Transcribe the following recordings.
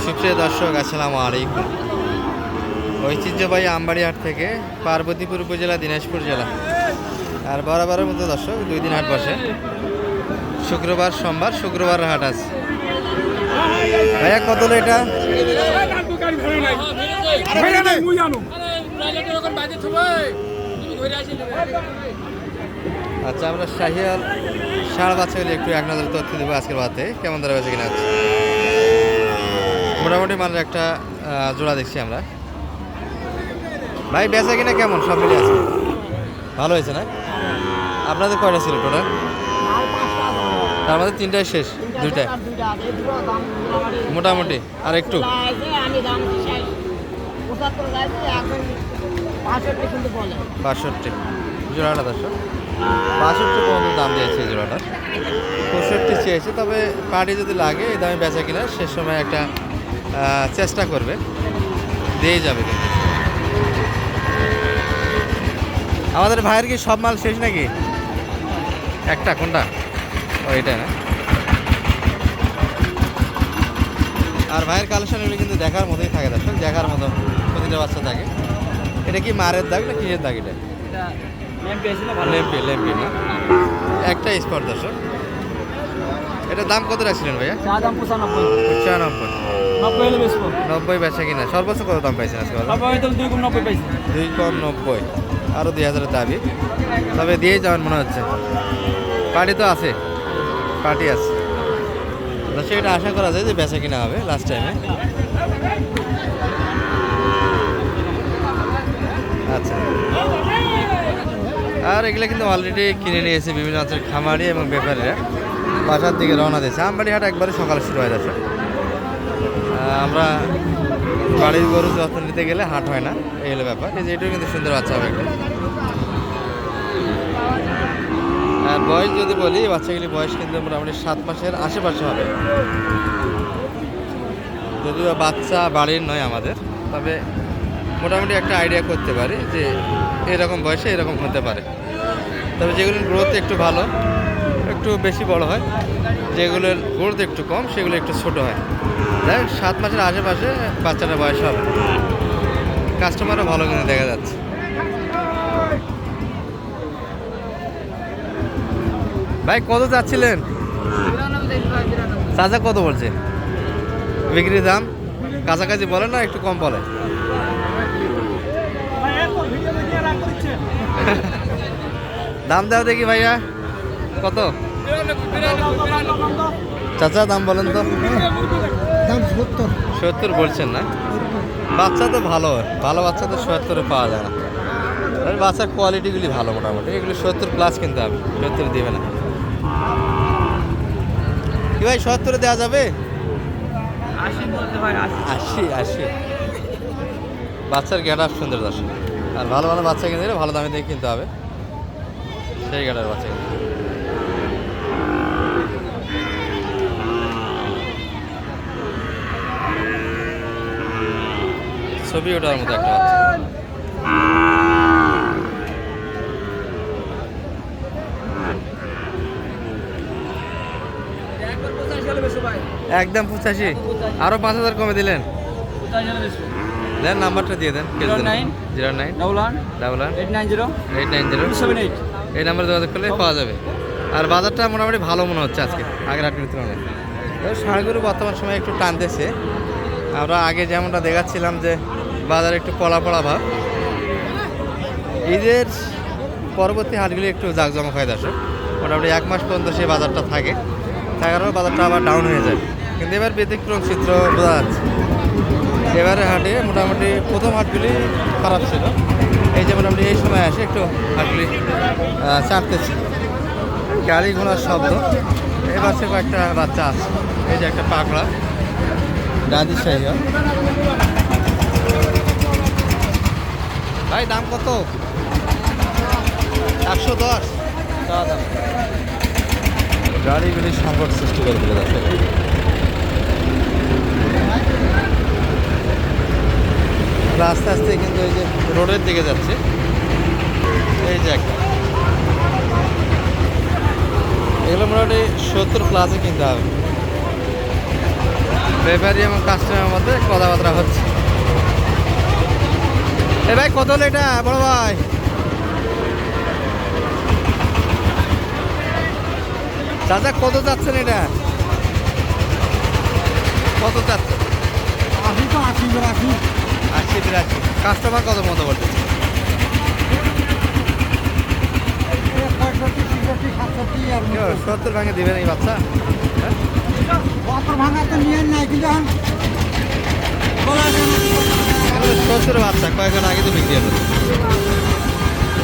সুপ্রিয় দর্শক, আসসালামু আলাইকুম। ঐতিহ্যবাহী আমবাড়িহাট থেকে পার্বতীপুর উপজেলা, দিনাজপুর জেলা। আর বরাবরের মতো দর্শক 2 দিন হাট বসে, শুক্রবার সোমবার। শুক্রবার হাট আছে। ভাইয়া কত হলো এটা? আচ্ছা, আমরা শাহিয়াল ষাঁড় বাচ্চাগুলি একটু এক নজর তথ্য দেবো আজকের বাতে কেমন ধরা হয়েছে কিনা। মোটামুটি মানের একটা জোড়া দেখছি আমরা। ভাই বেচা কিনা কেমন? সব মিলে আছে, ভালো হয়েছে না? আপনাদের কয়টা ছিল টোটাল? তার মধ্যে 3টাই শেষ, 2টায় মোটামুটি আর একটু 62 জোড়াটা দর্শক, 62 পর্যন্ত দাম দিয়েছে এই জোড়াটা। 65 চেয়েছে, তবে পার্টি যদি লাগে এই দামে বেচা কিনা শেষ সময় একটা চেষ্টা করবে, দিয়ে যাবে। কিন্তু আমাদের ভাইয়ের কি সব মাল শেষ নাকি? একটা কোনটা? ও এটাই না। আর ভাইয়ের কালেকশনগুলো কিন্তু দেখার মতোই থাকে দর্শক, দেখার মতো প্রতিটা বাচ্চা থাকে। এটা কি মারের দাগ না কিসের দাগ? এটা লেম্পি না, একটা স্পট দর্শক। এটার দাম কত রাখছিলেন ভাইয়া? 90 বেচা কিনা। সর্বোচ্চ কত দাম পাইছেন আজকে? 2 কম 90, আরও 2000 দাবি, তবে দিয়েই যাবেন মনে হচ্ছে। পার্টি তো আছে, পার্টি আছে, সেটা আশা করা যায় যে বেচা কিনা হবে লাস্ট টাইমে। আচ্ছা, আর এগুলো কিন্তু অলরেডি কিনে নিয়েছে বিভিন্ন অঞ্চলের খামারি এবং ব্যাপারীরা। বাসার দিকে রওনা দিয়েছে। আমবাড়ি হাট একবারে সকালে শুরু হয়ে যাচ্ছে। আমরা বাড়ির গরু যত্ন নিতে গেলে হাট হয় না, এই হলো ব্যাপার। এই যে এটাও কিন্তু সুন্দর বাচ্চা হবে একটা। আর বয়স যদি বলি, বাচ্চাগুলি বয়স কিন্তু মোটামুটি 7 মাসের আশেপাশে হবে। যদিও বাচ্চা বাড়ির নয় আমাদের, তবে মোটামুটি একটা আইডিয়া করতে পারি যে এরকম বয়সে এরকম হতে পারে। তবে যেগুলোর গ্রোথ একটু ভালো, একটু বেশি বড় হয়, যেগুলোর গ্রোথ একটু কম সেগুলো একটু ছোট হয়। দেখ 7 মাসের আশেপাশে বাচ্চাটার বয়স হবে। কাস্টমারও ভালো কিন্তু দেখা যাচ্ছে। ভাই কত চাচ্ছিলেন? চাচা কত বলছে বিক্রির দাম? কাছাকাছি বলে না একটু কম বলে? দাম দাও দেখি ভাইয়া, কত চাচা দাম বলেন তো? 70 বলছেন না? বাচ্চা তো ভালো, ভালো বাচ্চা তো 70-এ পাওয়া যায় না। বাচ্চার কোয়ালিটিগুলি ভালো, মোটামুটি এগুলি 70 প্লাস কিনতে হবে, 70 দেবে না কি ভাই? 70-এ দেওয়া যাবে? 80 বাচ্চার গেট আপ সুন্দর দর্শক। আর ভালো ভালো বাচ্চা কিনতে গেলে ভালো দামে দিয়ে কিনতে হবে, সেই গেটার বাচ্চা কিনতে। ছবি ওটার মতো একটা বাচ্চা। একদম 85, আরো 5000 কমে দিলেন। দেন নাম্বারটা দিয়ে দেন। 09118890 এই নাম্বারে যোগাযোগ করলে পাওয়া যাবে। আর বাজারটা মোটামুটি ভালো মনে হচ্ছে আজকে, আগের হাটের তুলনায়। ষাঁড়গুলো বর্তমান সময় একটু টানতেছে। আমরা আগে যেমনটা দেখাচ্ছিলাম যে বাজারে একটু পড়া ভাব, ঈদের পরবর্তী হাটগুলি একটু জাঁকজমক হয় দর্শক। মোটামুটি 1 মাস পর্যন্ত সেই বাজারটা থাকে, থাকার পর বাজারটা আবার ডাউন হয়ে যায়। কিন্তু এবার ব্যতিক্রম চিত্র বোঝা যাচ্ছে। এবারে হাটে মোটামুটি প্রথম হাটগুলি খারাপ ছিল, এই যে মোটামুটি এই সময় আসে একটু হাটগুলি চাপতেছে। গাড়ি ঘোড়ার শব্দ। এবার সে কয়েকটা বাচ্চা আছে, এই যে একটা পাকড়া দাদির সাইজ। ভাই দাম কত? 110 গাড়িগুলি সংকট সৃষ্টি করে ফেলে যাচ্ছে। আস্তে আস্তে কিন্তু এই যে রোডের দিকে যাচ্ছে, এই যে একটা এগুলো মোটামুটি 70 প্লাসে কিনতে হবে। ব্যাপারী এবং কাস্টমারের মধ্যে কথাবার্তা হচ্ছে। এ ভাই কত হলো এটা বড় ভাই? চাচা কত চাচ্ছেন এটা? কত চাচ্ছেন? 80 কাস্টমার কত মতো বলতেছে? 70 ভাঙে দিবেন এই বাচ্চা? হ্যাঁ? 70 বাচ্চা কয়েকজন আগে তো বিক্রি হবে।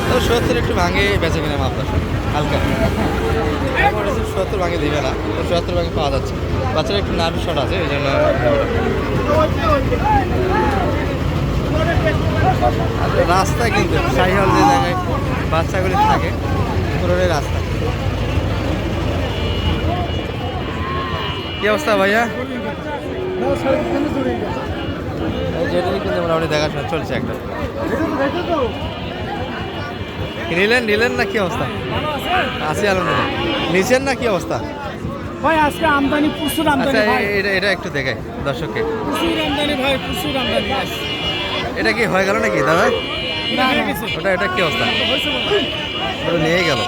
তো 70 একটু ভাঙে বেঁচে কিনা আপনার হালকা 70 ভাঙে দিবে না, তো 70 ভাঙে পাওয়া যাচ্ছে। বাচ্চারা একটু নার্ভ শট আছে এই জন্য। রাস্তা কিন্তু সাইহল যে জায়গায় বাচ্চাগুলি থাকে পুরোটাই রাস্তা। কি অবস্থা ভাইয়া? যেটাই কিন্তু মোটামুটি দেখাশোনা চলছে একটা। নিলেন না কি অবস্থা? আছি আলহামদুলিল্লাহ। নিছেন না কি অবস্থা? ভাই আজকে আমদানি প্রচুর আমদানি আচ্ছা ভাই। এটা একটু দেখাই দর্শককে। প্রচুর আমদানি ভাই, প্রচুর আমদানি। এটা কি হয়ে গেল নাকি দাদা? না হয়ে গেছে। এটা কি অবস্থা? হয়েছে বলো। ওটা নিয়ে গেল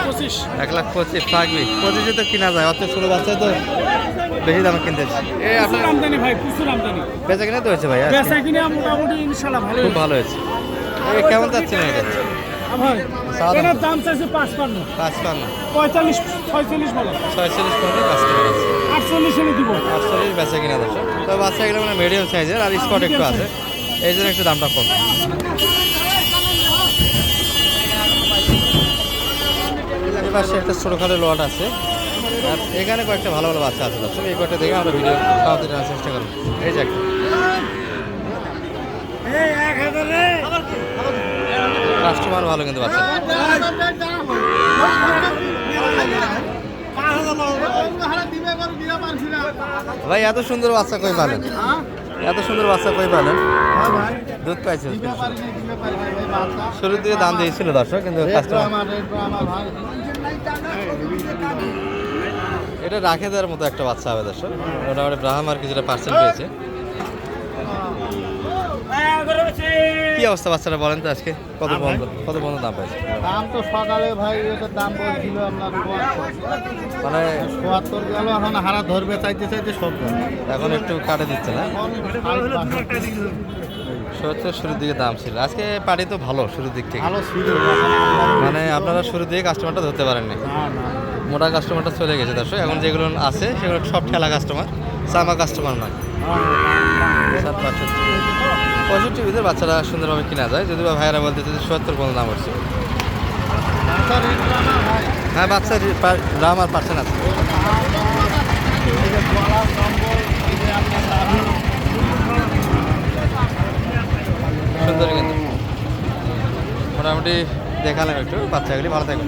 25 1,25,000 থাকবি 25 তো কিনা যায়, অত ছোটো বাচ্চায় তো বেশি দামে কিনতেছে। প্রচুর আমদানি ভাই, প্রচুর আমদানি। বেচা কিনা তো হয়েছে ভাই আজকে? বেচা কিনা মোটামুটি ইনশাআল্লাহ ভালো। খুব ভালো হয়েছে। কেমন যাচ্ছেন এটা? ভাই সাদা এটার দাম চাইছে 55, 55 45, 46 বলো। 46 পর্যন্ত কাস্টমার আছে। 48 এনে দিব। 48 বেচা কিনা দর্শক। তো বাচ্চাগুলো মানে মিডিয়াম সাইজের আর স্পট একটু আছে, এই জন্য একটু দামটা কম। এই পাশে একটা ছোটোখাটো লট আছে আর এখানে কয়েকটা ভালো ভালো বাচ্চা আছে দর্শক। এই কয়েকটা দেখে আমরা ভিডিও খাওয়াতে নেওয়ার চেষ্টা করবো। এই যে একটা কাস্টমার ভালো কিন্তু বাচ্চা। ভাই এত সুন্দর বাচ্চা কই পালেন? এত সুন্দর বাচ্চা কই পালেন? দুধ পাইছে শুরুর দিকে দাম দিয়েছিল দর্শক, কিন্তু কাস্টমার এটা রাখে দেওয়ার মতো একটা বাচ্চা হবে দর্শক। মোটামুটি ব্রাহ্মার কিছুটা পার্সেন্ট পেয়েছে। কি অবস্থা বাচ্চাটা বলেন তো আজকে কত বন্ধ দাম পাইছে? দাম তো সকালে ভাই এটার দাম বলছিল আপনার 72, মানে 72 গেল, এখন হারা ধরবে চাইতে সব গেল। এখন একটু কাটে দিচ্ছে না? 70 শুরুর দিকে দাম ছিল। আজকে পাটি তো ভালো শুরুর দিক থেকে, ভালো ছিল। মানে আপনারা শুরুর দিকে কাস্টমারটা ধরতে পারেননি, মোটা কাস্টমারটা চলে গেছে দর্শক। এখন যেগুলো আছে সেগুলো সব ঠেলা কাস্টমার, চামা কাস্টমার নয়। 65 ভিতরে বাচ্চারা সুন্দরভাবে কিনা যায়, যদি বা ভাইয়েরা বলতে 70 পর্যন্ত দাম হচ্ছে। হ্যাঁ বাচ্চা দাম আর পার্সেন্ট আছে। সুন্দর কিন্তু মোটামুটি দেখালাম একটু বাচ্চাগুলি ভালো থাকবে।